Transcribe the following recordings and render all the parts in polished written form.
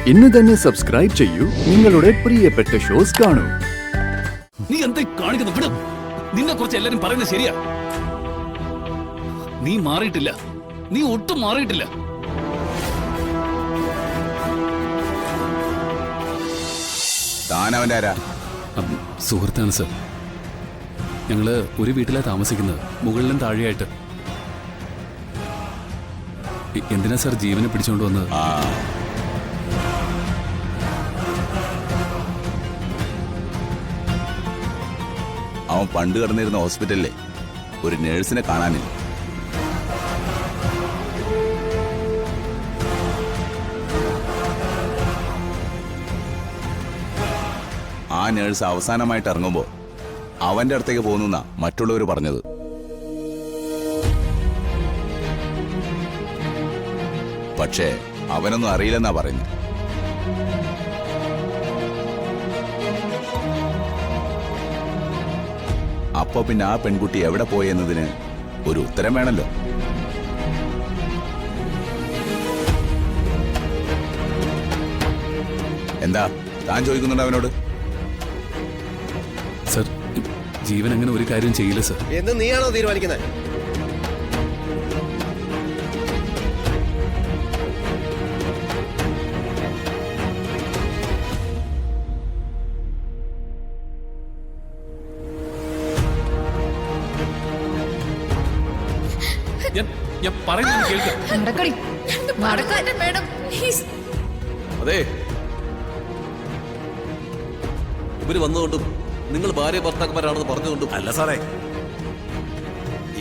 ഇന്ന് തന്നെ സബ്സ്ക്രൈബ് ചെയ്യൂ നിങ്ങളുടെ പ്രിയപ്പെട്ട ഷോസ് കാണൂ. നീ എന്താ കാണിക്കുന്നു? വിടും. നിന്നെ കുറിച്ച് എല്ലാരും പറയുന്നത് ശരിയാ. നീ മാറിയിട്ടില്ല. നീ ഒട്ടും മാറിയിട്ടില്ല. താനവന്റെ ആരാ? സുഹൃത്താണ് സർ. ഞങ്ങള് ഒരു വീട്ടിലാ താമസിക്കുന്നത്, മുകളിലും താഴെയായിട്ട്. എന്തിനാ സർ ജീവനെ പിടിച്ചോണ്ട് വന്നത്? അവൻ പണ്ട് കിടന്നിരുന്ന ഹോസ്പിറ്റലിലെ ഒരു നേഴ്സിനെ കാണാനില്ല. ആ നേഴ്സ് അവസാനമായിട്ട് ഇറങ്ങുമ്പോ അവന്റെ അടുത്തേക്ക് പോകുന്ന മറ്റുള്ളവർ പറഞ്ഞത്. പക്ഷേ അവനൊന്നും അറിയില്ലെന്നാ പറയുന്നത്. അപ്പൊ പിന്നെ ആ പെൺകുട്ടി എവിടെ പോയി എന്നതിന് ഒരു ഉത്തരം വേണല്ലോ. എന്താ താൻ ചോദിക്കുന്നുണ്ട് അവനോട്? സർ, ജീവൻ അങ്ങനെ ഒരു കാര്യം ചെയ്യില്ല സർ. എന്ന് നീയാണോ തീരുമാനിക്കുന്നത്? ഞാൻ പറയുന്നത് കേൾക്കാം. അതെ, ഇവര് വന്നുകൊണ്ടും നിങ്ങൾ ഭാര്യ ഭർത്താക്കന്മാരാണെന്ന് പറഞ്ഞുകൊണ്ടും അല്ല സാറേ,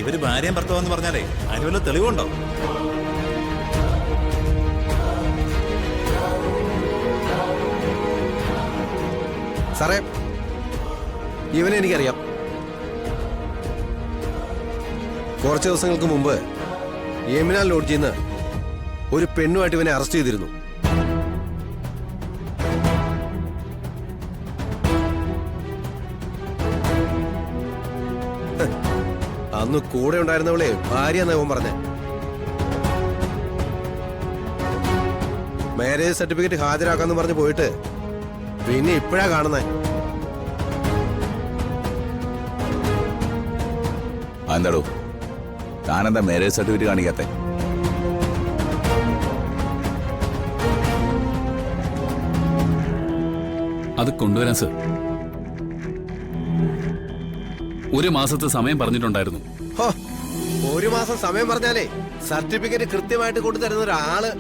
ഇവര് ഭാര്യയും ഭർത്താവെന്ന് പറഞ്ഞാലേ അതിന് വല്ല തെളിവുണ്ടോ? സാറേ, ഇവനെ എനിക്കറിയാം. കുറച്ച് ദിവസങ്ങൾക്ക് മുമ്പ് യമുന ലോഡ്ജിൽ നിന്ന് ഒരു പെണ്ണുമായിട്ട് ഇവനെ അറസ്റ്റ് ചെയ്തിരുന്നു. അന്ന് കൂടെ ഉണ്ടായിരുന്നവളെ ഭാര്യ എന്നാ ഇവൻ പറഞ്ഞേ. മാരേജ് സർട്ടിഫിക്കറ്റ് ഹാജരാക്കാന്ന് പറഞ്ഞ് പോയിട്ട് പിന്നെ ഇപ്പോഴാ കാണുന്നേ. എന്താടോ താനെന്താ മാരേജ് സർട്ടിഫിക്കറ്റ് കാണിക്കാത്തെ? അത് കൊണ്ടുവരാൻ സർ. ഒരു മാസത്തെ സമയം പറഞ്ഞിട്ടുണ്ടായിരുന്നു. ഒരു മാസം സമയം പറഞ്ഞാലേ സർട്ടിഫിക്കറ്റ് കൃത്യമായിട്ട് കൊണ്ടുതരുന്ന ഒരാള്.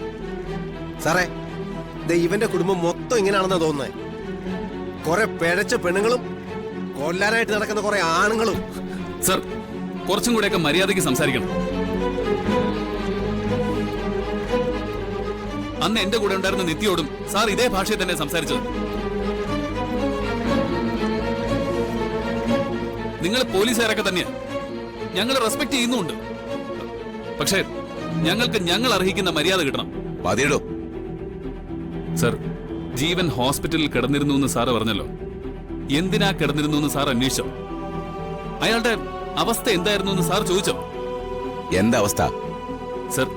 സാറേ, ഇവന്റെ കുടുംബം മൊത്തം ഇങ്ങനെയാണെന്നാ തോന്നുന്നത്. കുറെ പിഴച്ച പെണ്ണുങ്ങളും കൊല്ലാനായിട്ട് നടക്കുന്ന കുറെ ആണുങ്ങളും. സർ, കുറച്ചും കൂടെയൊക്കെ മര്യാദയ്ക്ക് സംസാരിക്കണം. അന്ന് എന്റെ കൂടെ ഉണ്ടായിരുന്ന നിത്യോടും സാർ ഇതേ ഭാഷയിൽ തന്നെ സംസാരിച്ചത്. നിങ്ങൾ പോലീസുകാരൊക്കെ തന്നെയാ, ഞങ്ങൾ റെസ്പെക്ട് ചെയ്യുന്നുണ്ട്. പക്ഷേ ഞങ്ങൾക്ക് ഞങ്ങൾ അർഹിക്കുന്ന മര്യാദ കിട്ടണം. മതിയിടോ. സർ, ജീവൻ ഹോസ്പിറ്റലിൽ കിടന്നിരുന്നു എന്ന് സാറ് പറഞ്ഞല്ലോ. എന്തിനാ കിടന്നിരുന്നു എന്ന് സാർ അന്വേഷിച്ചോ? അയാളുടെ അവസ്ഥ എന്തായിരുന്നു എന്ന് സാർ ചോദിച്ചോ? എന്താ അവസ്ഥ? സർ,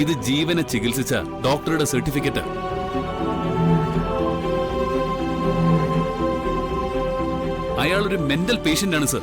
ഇത് ജീവനെ ചികിത്സിച്ച ഡോക്ടറുടെ സർട്ടിഫിക്കറ്റ്. അയാളൊരു മെന്റൽ പേഷ്യന്റ് ആണ് സർ.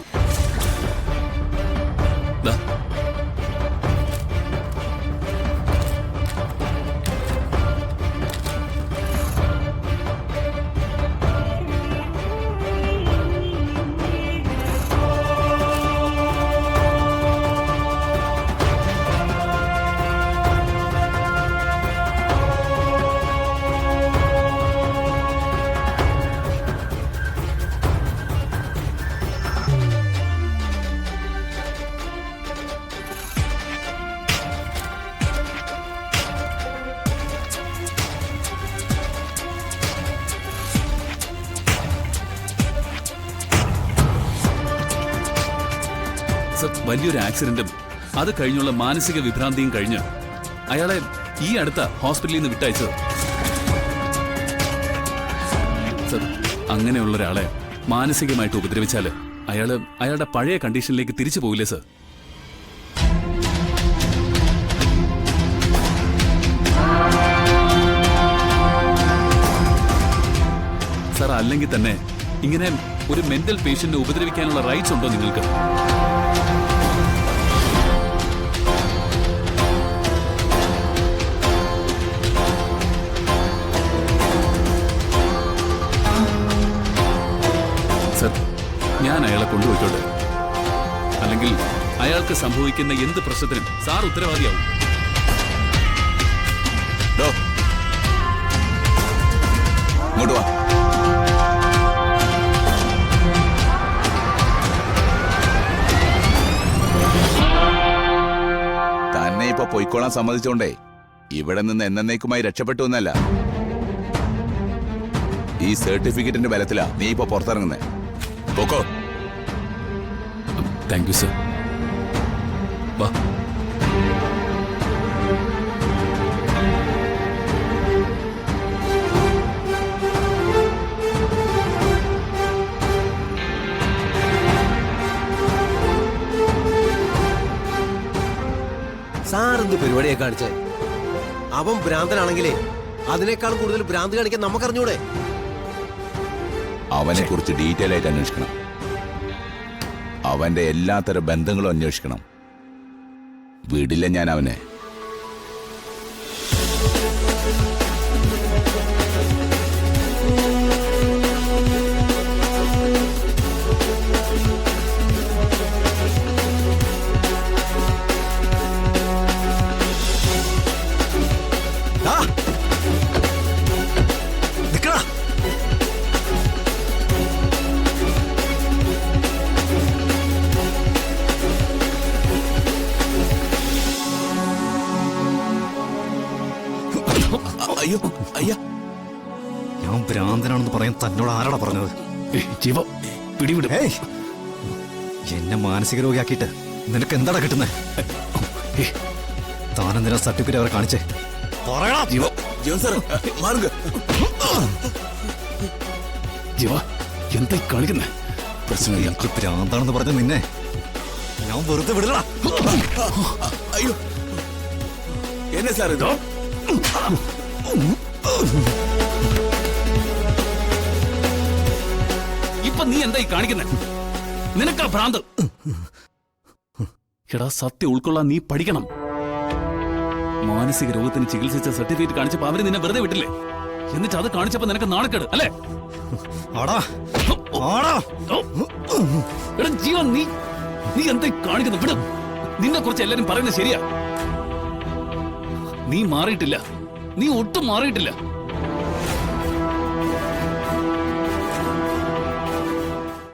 വലിയൊരു ആക്സിഡന്റും അത് കഴിഞ്ഞുള്ള മാനസിക വിഭ്രാന്തിയും കഴിഞ്ഞ് അയാളെ ഈ അടുത്ത ഹോസ്പിറ്റലിൽ നിന്ന് വിട്ടയച്ചത്. സർ, അങ്ങനെയുള്ള ഒരാളെ മാനസികമായിട്ട് ഉപദ്രവിച്ചാല് അയാളുടെ പഴയ കണ്ടീഷനിലേക്ക് തിരിച്ചു പോകില്ലേ സർ? അല്ലെങ്കിൽ തന്നെ ഇങ്ങനെ ഒരു മെന്റൽ പേഷ്യന്റിനെ ഉപദ്രവിക്കാനുള്ള റൈറ്റ്സ് ഉണ്ടോ നിങ്ങൾക്ക്? സർ, ഞാൻ അയാളെ കൊണ്ടുപോയിക്കോട്ടെ. അല്ലെങ്കിൽ അയാൾക്ക് സംഭവിക്കുന്ന എന്ത് പ്രശ്നത്തിനും സാർ ഉത്തരവാദിയാവും. ഡോ, ഇങ്ങോട്ട് വാ. തന്നെ ഇപ്പൊ പൊയ്ക്കോളാൻ സമ്മതിച്ചോണ്ടേ ഇവിടെ നിന്ന് എന്നേക്കുമായി രക്ഷപ്പെട്ടു എന്നല്ല, ഈ സർട്ടിഫിക്കറ്റിന്റെ ബലത്തിലാ നീ ഇപ്പൊ പുറത്തിറങ്ങുന്നേ. പോക്കോ. Thank you sir. വാ. സാർ എന്ത് പരിപാടിയെ കാണിച്ചേ? അവൻ ഭ്രാന്തനാണെങ്കിലേ അതിനേക്കാൾ കൂടുതൽ ഭ്രാന്ത് കാണിക്കാൻ നമുക്കറിഞ്ഞൂടെ? അവനെ കുറിച്ച് ഡീറ്റെയിൽ ആയിട്ട് അന്വേഷിക്കണം. അവന്റെ എല്ലാത്തരം ബന്ധങ്ങളും അന്വേഷിക്കണം. വിടില്ല ഞാൻ അവനെ. അയ്യോ അയ്യാ, ഞാൻ ഭ്രാന്തനാണെന്ന് പറയാൻ തന്നോട് ആരാടാ പറഞ്ഞത്? ജീവ പിടിവിടും. എന്നെ മാനസിക രോഗിയാക്കിയിട്ട് നിനക്ക് എന്താടാ കിട്ടുന്നേ? താനെന്തിനാ സർട്ടിഫിക്കറ്റ് അവരെ കാണിച്ചേ? പറയടാ. ജീവൻ സാർ മാറുക. ജീവ എന്താ കാണിക്കുന്നേ? പ്രശ്നമില്ല. എനിക്ക് ഭ്രാന്താണെന്ന് പറഞ്ഞ നിന്നെ ഞാൻ വെറുതെ വിടലടാ. അയ്യോ എന്നെ സാർ ഇതോ. ഇപ്പൊ നീ എന്തായി കാണിക്കുന്നേ? നിനക്കാ ഭ്രാന്ത്. എടാ, സത്യം ഉൾക്കൊള്ളാൻ നീ പഠിക്കണം. മാനസിക രോഗത്തിന് ചികിത്സിച്ച സർട്ടിഫിക്കറ്റ് കാണിച്ചപ്പോ അവര് നിന്നെ വെറുതെ വിട്ടില്ലേ? എന്നിട്ട് അത് കാണിച്ചപ്പോ നിനക്ക് നാണക്കേട് അല്ലേ? ആടാ ആടാ. എടാ ജീവൻ, നീ എന്തായി കാണിക്കുന്നു? വിടും. നിന്നെ കുറിച്ച് എല്ലാരും പറയുന്നത് ശരിയാ. നീ മാറിയിട്ടില്ല. നീ ഒട്ടും മാറിയിട്ടില്ല.